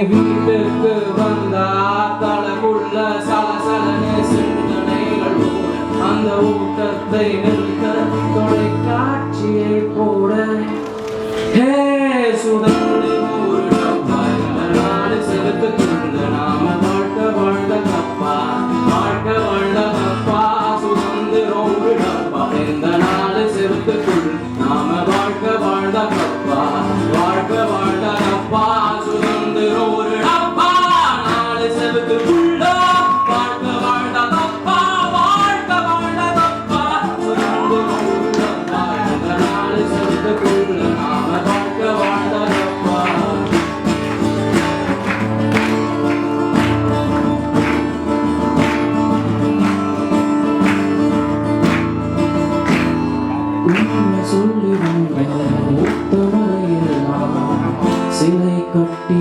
வீட்டுக்கு வந்தா தலக்குள்ள சலசலனே சிந்தனைகள் போட அந்த ஊட்டத்தை நிறுத்த தொலைக்காட்சியை போட சுதந்திர ஒரு டப்பா நாடு செலுத்துக்குள்ள நாம வாழ்ந்த தப்பா வாழ்ந்த தப்பா சுதந்திரம் ஒரு டப்பா இந்த நாடு செலுத்துக்குள் நாம வாழ்ந்த தப்பா வாழ்ந்த தப்பா சுதந்திரம் ஒரு டப்பா நாடு செலுத்துக்குள்ள வாழ்ந்த தப்பா வாழ்ந்த தப்பா சுதந்திரம் ஒரு டப்பா இந்த நாடு செலுத்துக்குள்ள நாம வாழ்ந்த தப்பா சொல்லி உத்தமரையில் சிலை கட்டி